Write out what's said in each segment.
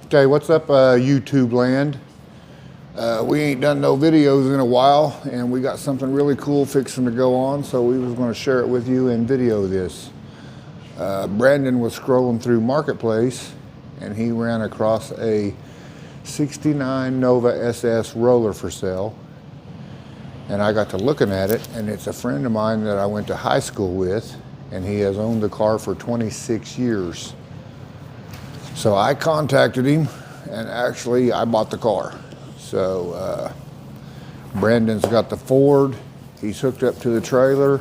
Okay, what's up, YouTube land? We ain't done no videos in a while, and we got something really cool fixing to go on, so we was going to share it with you and video this. Brandon was scrolling through Marketplace, and he ran across a 69 Nova SS roller for sale. And I got to looking at it, and it's a friend of mine that I went to high school with, and he has owned the car for 26 years. So I contacted him, and actually I bought the car. So Brandon's got the Ford, he's hooked up to the trailer.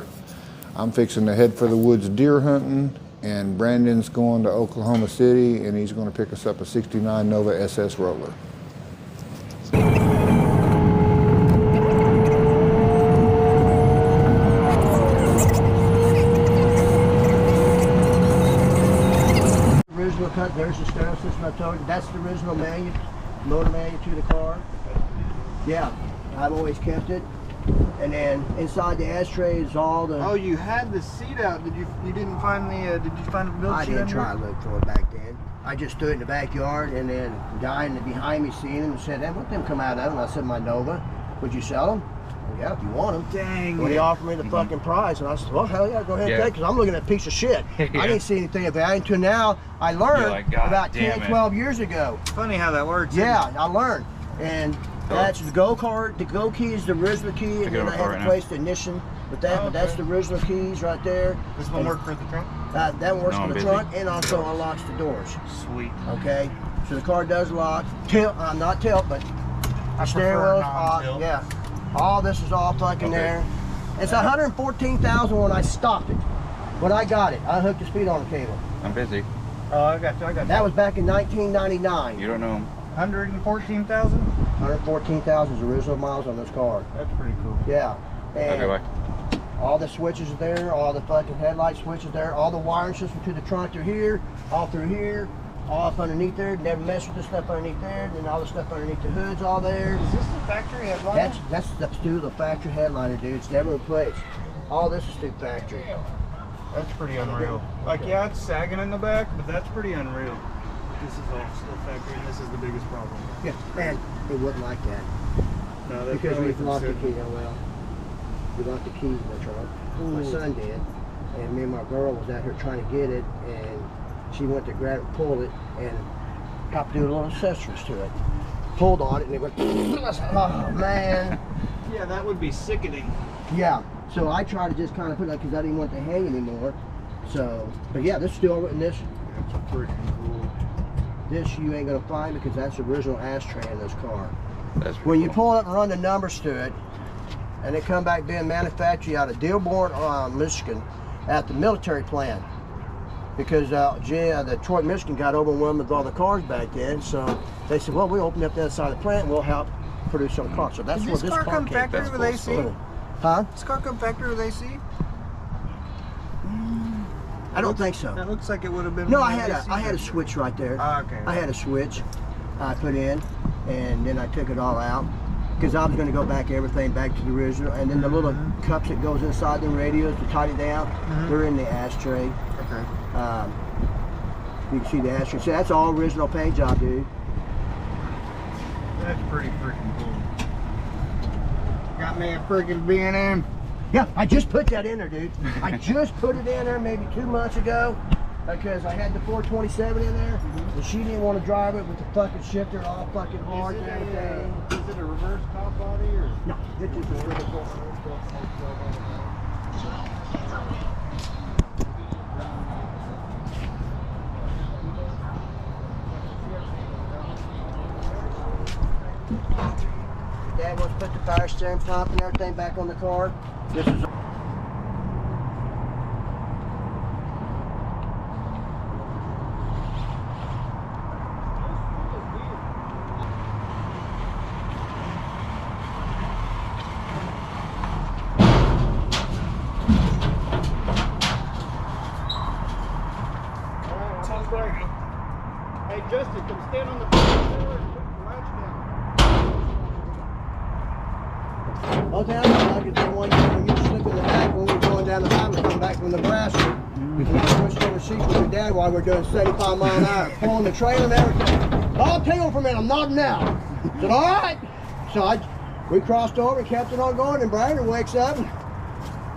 I'm fixing to head for the woods deer hunting, and Brandon's going to Oklahoma City, and he's going to pick us up a 69 Nova SS roller. Cut. There's the stereo system I told you. That's the original motor manual to the car. Yeah, I've always kept it. And then inside the ashtray is all the. Oh, you had the seat out. Did you? You didn't find the? Did you find the build sheet? I didn't try to look for it back then. I just stood in the backyard, and then a guy behind me seen him and said, "Hey, let them come out of them." I said, "My Nova. Would you sell them?" Well, yeah, if you want them. Dang. When he offered me the fucking price, and I said, well, hell yeah, go ahead and take it, because I'm looking at a piece of shit. I didn't see anything of value until now. I learned like, about 10, 12 years ago. Funny how that works. Yeah, I learned. And that's the go card. The go key is the original key, and then I had to place the ignition with that. But that's the original keys right there. This one work for the trunk? That one works for the trunk, and also unlocks the doors. Sweet. Okay, so the car does lock. Tilt, not tilt, but steering wheels. Yeah. All this is all fucking there. It's 114,000 when I stopped it. When I got it, I hooked the speedometer cable. I'm busy. Oh, I got you. That was back in 1999. You don't know him. 114,000? 114,000 is the original miles on this car. That's pretty cool. Yeah. And Okay, bye. all the switches are there, all the fucking headlight switches there, all the wiring system to the trunk are here, all through here, all up underneath there. Never mess with the stuff underneath there. Then all the stuff underneath the hood's all there. Is this the factory headliner? That's still the factory headliner, dude. It's never replaced. All this is still factory. That's pretty unreal. Like, yeah, it's sagging in the back, but that's pretty unreal. This is all still factory, and this is the biggest problem. Yeah, man, it wasn't like that. No, that's because we locked the key. We locked the keys in the trunk. My son did, and me and my girl was out here trying to get it, and she went to grab it, pull it, and got to do a little accessories to it. Pulled on it, and it went. Oh man. Yeah, that would be sickening. Yeah. So I tried to just kind of put it because I didn't want it to hang anymore. So, but yeah, this still in this. That's freaking cool. This you ain't gonna find because that's the original ashtray in this car. That's when you pull it up and run the numbers to it, and it come back being manufactured out of Dearborn, Michigan, at the military plant. Because Detroit, Michigan got overwhelmed with all the cars back then, so they said, well, we opened up that side of the plant and we'll help produce some cars. So that's where this car come came factory from. with AC? Huh? This car come factory with AC? I don't think so. That looks like it would have been. No, I had a switch right there. Okay. I had a switch I put in, and then I took it all out because I was going to go back everything back to the original, and then the little cups that goes inside the radios to tighten it down, they're in the ashtray. Okay. You can see the ashtray. So that's all original paint job, dude. That's pretty freaking cool. Got me a freaking B&M. Yeah, I just put that in there, dude. I just put it in there maybe 2 months ago because I had the 427 in there, and she didn't want to drive it with the fucking shifter all fucking hard and everything. Is it a reverse top body or? No, this is a vertical. Dad wants to put the power steering pump and everything back on the car. This is Hey Justin, come stand on the floor and put the latch down. okay, I could do one when you slip in the back when we're going down the highway coming back from Nebraska. We switched over seats with your dad while we're doing 75 miles an hour, pulling the trailer and everything. Bob, hang on for a minute, I'm nodding out. I said, all right. So we crossed over and kept it on going, and Brandon wakes up, and,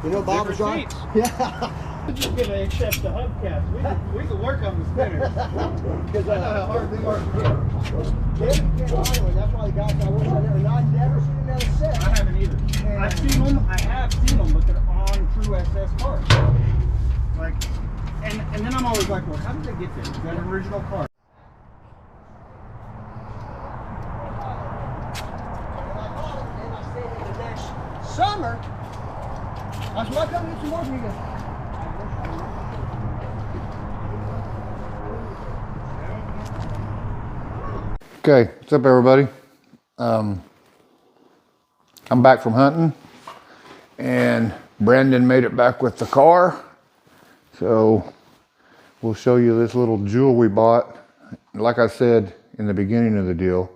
you know, Bob was right. Yeah. We're just gonna accept the hubcaps. We can work on the spinners. Because I know how hard they are to get. That's why the guys, I wish I'd never seen them in a set. I haven't either. I've seen them, I have seen them, but they're on true SS cars. Like, and then I'm always like, well, how did they get there? Is that an original car? Summer, that's why I come get some more from you guys. Okay, what's up everybody? I'm back from hunting and Brandon made it back with the car. So we'll show you this little jewel we bought. Like I said in the beginning of the deal,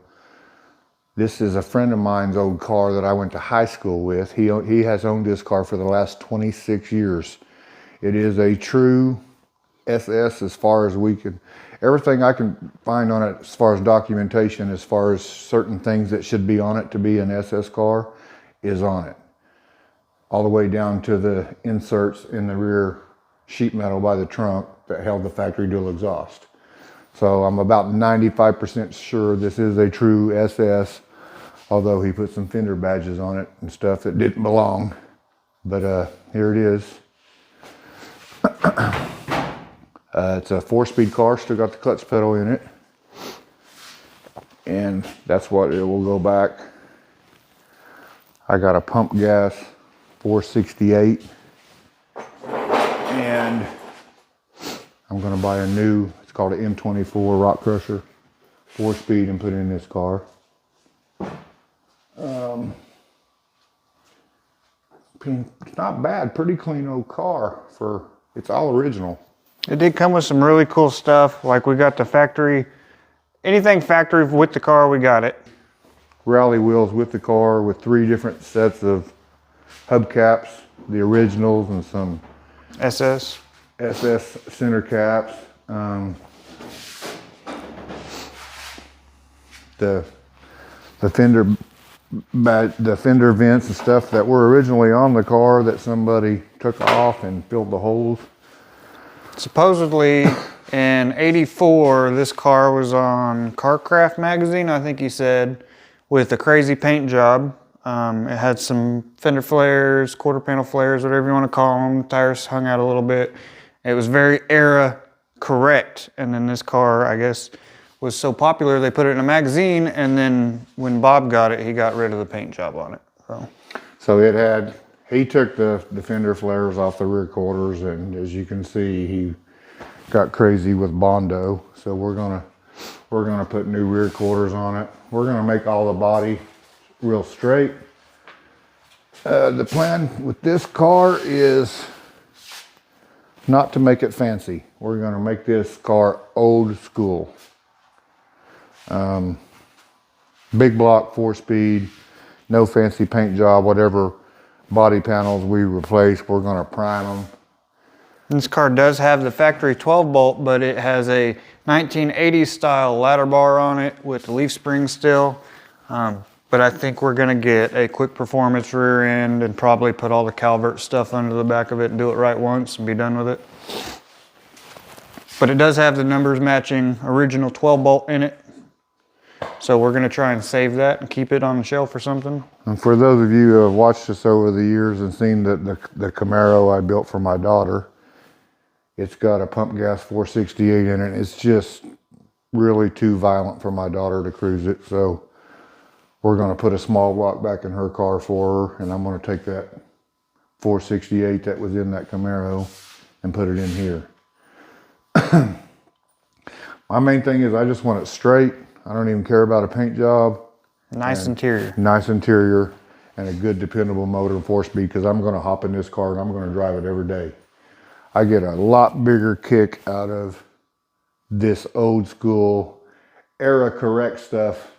this is a friend of mine's old car that I went to high school with. He has owned this car for the last 26 years. It is a true SS as far as we can. Everything I can find on it as far as documentation, as far as certain things that should be on it to be an SS car, is on it. All the way down to the inserts in the rear sheet metal by the trunk that held the factory dual exhaust. So I'm about 95% sure this is a true SS, although he put some fender badges on it and stuff that didn't belong. But here it is. It's a 4-speed car, still got the clutch pedal in it. And that's what it will go back. I got a pump gas 468. And I'm gonna buy a new, it's called an M24 rock crusher, 4-speed, and put it in this car. It's not bad, pretty clean old car for, it's all original. It did come with some really cool stuff. Like we got the factory, anything factory with the car, we got it. Rally wheels with the car with 3 different sets of hubcaps, the originals and some SS center caps. The fender vents and stuff that were originally on the car that somebody took off and filled the holes. Supposedly in '84, this car was on Carcraft magazine, I think he said, with a crazy paint job. It had some fender flares, quarter panel flares, whatever you want to call them. Tires hung out a little bit. It was very era correct. And then this car, I guess, was so popular they put it in a magazine, and then when Bob got it, he got rid of the paint job on it. So it had, he took the fender flares off the rear quarters, and as you can see, he got crazy with Bondo. So we're gonna put new rear quarters on it. We're gonna make all the body real straight. The plan with this car is not to make it fancy. We're gonna make this car old school. Big block, 4-speed, no fancy paint job. Whatever body panels we replace, we're gonna prime them. This car does have the factory 12 bolt, but it has a 1980s style ladder bar on it with the leaf spring still. But I think we're gonna get a quick performance rear end and probably put all the Calvert stuff under the back of it and do it right once and be done with it. But it does have the numbers matching original 12 bolt in it. So we're gonna try and save that and keep it on the shelf or something. And for those of you who have watched us over the years and seen the Camaro I built for my daughter, it's got a pump gas 468 in it. It's just really too violent for my daughter to cruise it. So we're gonna put a small block back in her car for her, and I'm gonna take that 468 that was in that Camaro and put it in here. My main thing is I just want it straight. I don't even care about a paint job. Nice interior. Nice interior and a good dependable motor, 4-speed, because I'm gonna hop in this car and I'm gonna drive it every day. I get a lot bigger kick out of this old school era correct stuff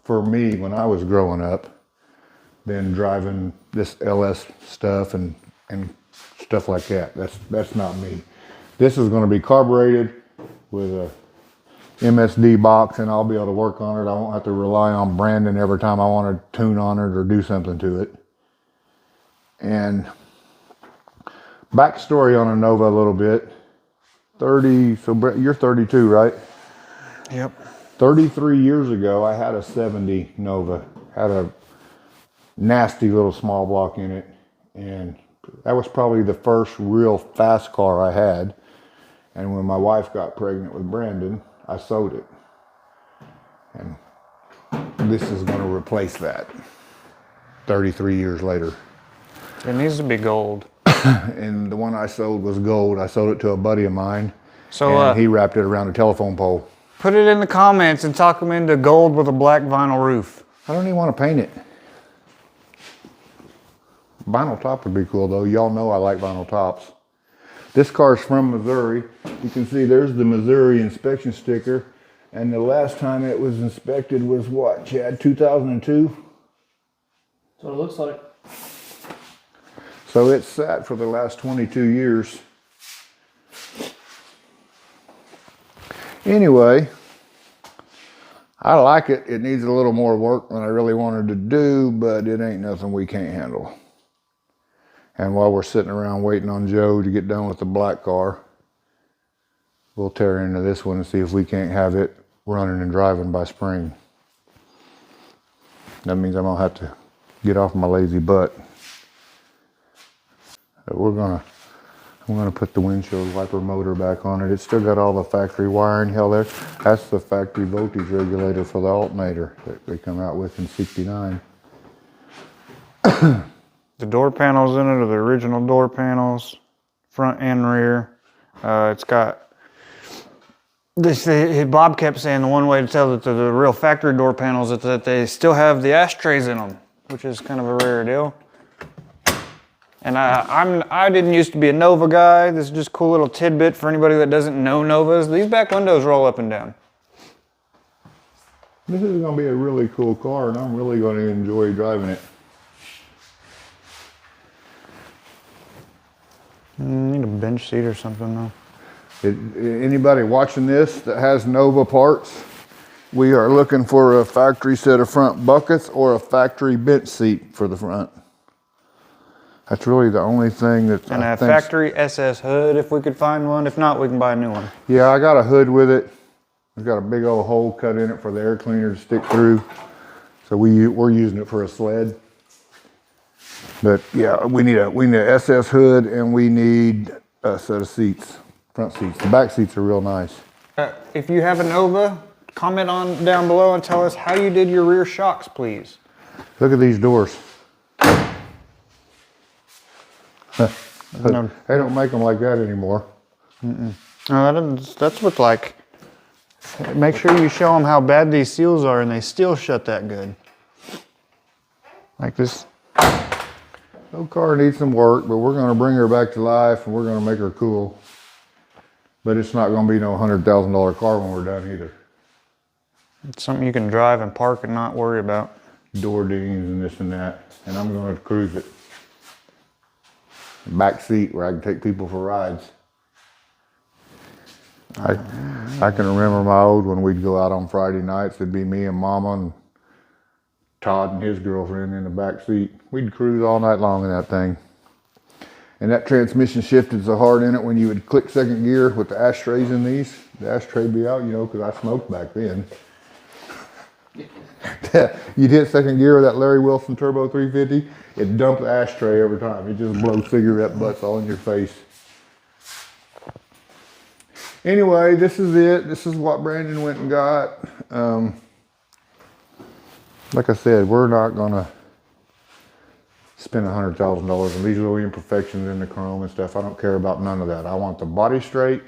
for me when I was growing up than driving this LS stuff and stuff like that. That's not me. This is gonna be carbureted with a MSD box, and I'll be able to work on it. I won't have to rely on Brandon every time I want to tune on it or do something to it. And backstory on a Nova a little bit. 30, so Brett, you're 32, right? Yep. 33 years ago, I had a 70 Nova. Had a nasty little small block in it. And that was probably the first real fast car I had. And when my wife got pregnant with Brandon, I sold it. And this is going to replace that 33 years later. It needs to be gold. And the one I sold was gold. I sold it to a buddy of mine. So and he wrapped it around a telephone pole. put it in the comments and talk them into gold with a black vinyl roof. I don't even want to paint it. Vinyl top would be cool though. Y'all know I like vinyl tops. This car's from Missouri. You can see there's the Missouri inspection sticker. And the last time it was inspected was what, Chad, 2002? So it looks like. So it's sat for the last 22 years. Anyway, I like it. It needs a little more work than I really wanted to do, but it ain't nothing we can't handle. And while we're sitting around waiting on Joe to get done with the black car, we'll tear into this one and see if we can't have it running and driving by spring. That means I'm gonna have to get off my lazy butt. But I'm gonna put the windshield wiper motor back on it. It's still got all the factory wiring held there. That's the factory voltage regulator for the alternator that they come out with in '69. The door panels in it are the original door panels, front and rear. It's got this. Bob kept saying the one way to tell that the real factory door panels is that they still have the ashtrays in them, which is kind of a rare deal. And I didn't used to be a Nova guy. This is just a cool little tidbit for anybody that doesn't know Novas. These back windows roll up and down. This is gonna be a really cool car, and I'm really gonna enjoy driving it. Need a bench seat or something though. Anybody watching this that has Nova parts, we are looking for a factory set of front buckets or a factory bench seat for the front. That's really the only thing that And a factory SS hood if we could find one. If not, we can buy a new one. Yeah, I got a hood with it. It's got a big old hole cut in it for the air cleaner to stick through. So we're using it for a sled. But yeah, we need an SS hood, and we need a set of seats, front seats. The back seats are real nice. If you have a Nova, comment on down below and tell us how you did your rear shocks, please. Look at these doors. No. They don't make them like that anymore. No, that's what like. Make sure you show them how bad these seals are, and they still shut that good. Like this. No car needs some work, but we're going to bring her back to life, and we're going to make her cool. But it's not going to be no $100,000 car when we're done either. It's something you can drive and park and not worry about. Door dings and this and that, and I'm going to cruise it. Back seat where I can take people for rides. I can remember my old when we'd go out on Friday nights. It'd be me and Mama and Todd and his girlfriend in the back seat. We'd cruise all night long in that thing. And that transmission shifted so hard in it when you would click second gear with the ashtrays in these. The ashtray be out, you know, because I smoked back then. You'd hit second gear with that Larry Wilson Turbo 350, it dumped the ashtray every time. It just blows cigarette butts all in your face. Anyway, this is it. This is what Brandon went and got. Like I said, we're not gonna spend $100,000 on these little imperfections in the chrome and stuff. I don't care about none of that. I want the body straight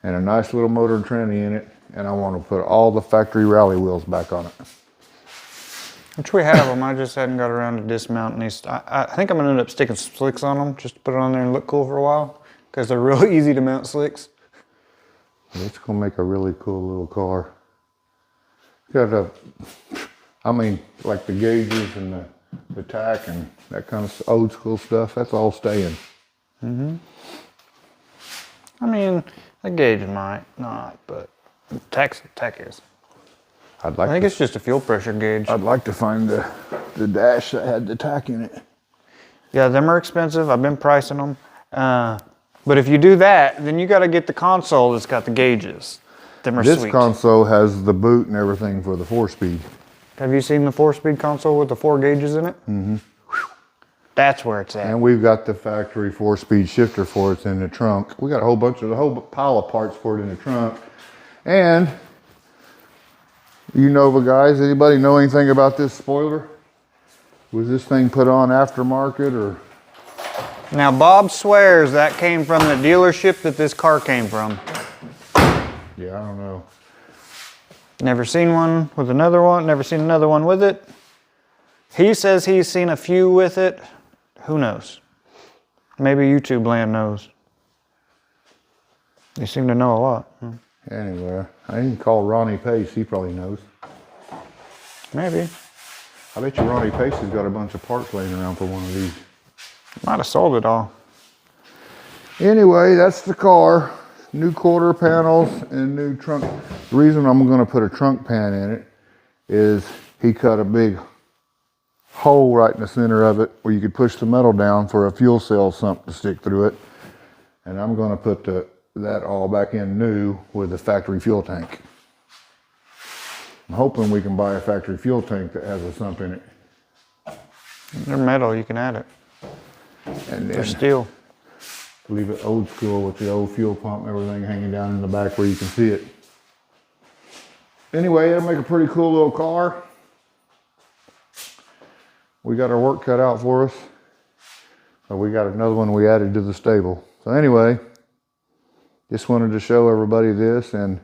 and a nice little motor and tranny in it, and I want to put all the factory rally wheels back on it. Which we have them. I just hadn't got around to dismounting these. I think I'm gonna end up sticking some slicks on them just to put it on there and look cool for a while, because they're really easy to mount slicks. It's gonna make a really cool little car. Got I mean, like the gauges and the tack and that kind of old school stuff, that's all staying. I mean, the gauge might not, but Tech is. I'd like I think to, it's just a fuel pressure gauge. I'd like to find the dash that had the tack in it. Yeah, them are expensive. I've been pricing them. But if you do that, then you got to get the console that's got the gauges. Them are This sweet. console has the boot and everything for the 4-speed. Have you seen the 4-speed console with the 4 gauges in it? Mm-hmm. That's where it's at. And we've got the factory 4-speed shifter for it in the trunk. We got a whole pile of parts for it in the trunk. And you Nova guys, anybody know anything about this spoiler? Was this thing put on aftermarket or? Now Bob swears that came from the dealership that this car came from. Yeah, I don't know. Never seen one with another one, never seen another one with it. He says he's seen a few with it. Who knows? Maybe YouTube land knows. They seem to know a lot. Anyway, I didn't call Ronnie Pace, he probably knows. Maybe. I bet you Ronnie Pace has got a bunch of parts laying around for one of these. Might have sold it all. Anyway, that's the car. New quarter panels and new trunk. The reason I'm gonna put a trunk pan in it is he cut a big hole right in the center of it where you could push the metal down for a fuel cell sump to stick through it. And I'm gonna put that all back in new with the factory fuel tank. I'm hoping we can buy a factory fuel tank that has a sump in it. They're metal, you can add it. And They're then steel. leave it old school with the old fuel pump and everything hanging down in the back where you can see it. Anyway, it'll make a pretty cool little car. We got our work cut out for us. But we got another one we added to the stable. So anyway, just wanted to show everybody this and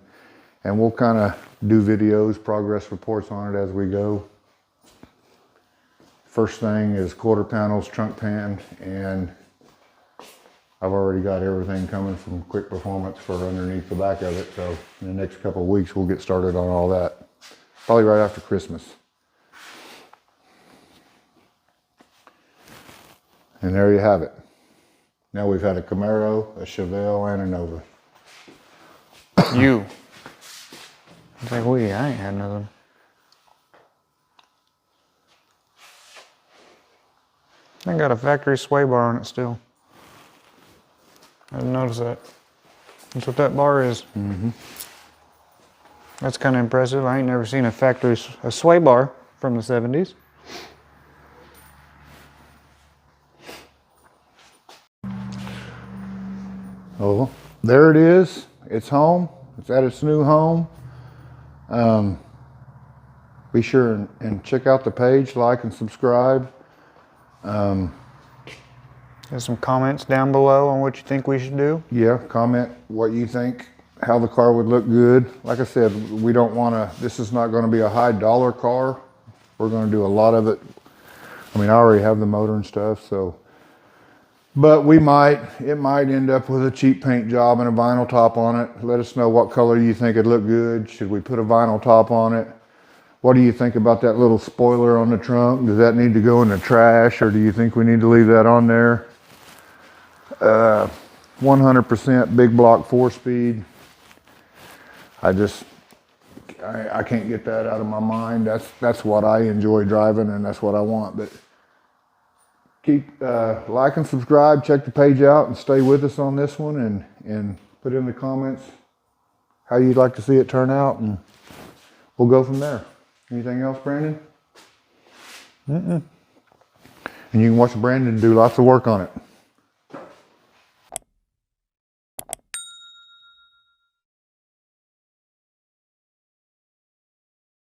we'll kind of do videos, progress reports on it as we go. First thing is quarter panels, trunk pan, and I've already got everything coming from Quick Performance for underneath the back of it. So in the next couple of weeks, we'll get started on all that. Probably right after Christmas. And there you have it. Now we've had a Camaro, a Chevelle, and a Nova. You. It's like, I ain't had nothing. I got a factory sway bar on it still. I didn't notice that. That's what that bar is. Mm-hmm. That's kind of impressive. I ain't never seen a sway bar from the 70s. Oh, there it is. It's home. It's at its new home. Be sure and check out the page, like and subscribe. There's some comments down below on what you think we should do. Yeah, comment what you think, how the car would look good. Like I said, we don't want to, this is not going to be a high dollar car. We're going to do a lot of it. I mean, I already have the motor and stuff, so. But it might end up with a cheap paint job and a vinyl top on it. Let us know what color you think would look good. Should we put a vinyl top on it? What do you think about that little spoiler on the trunk? Does that need to go in the trash, or do you think we need to leave that on there? 100% big block 4-speed. I can't get that out of my mind. That's what I enjoy driving, and that's what I want. But keep like and subscribe, check the page out, and stay with us on this one, and put in the comments how you'd like to see it turn out, and we'll go from there. Anything else, Brandon? Mm-mm. And you can watch Brandon do lots of work on it.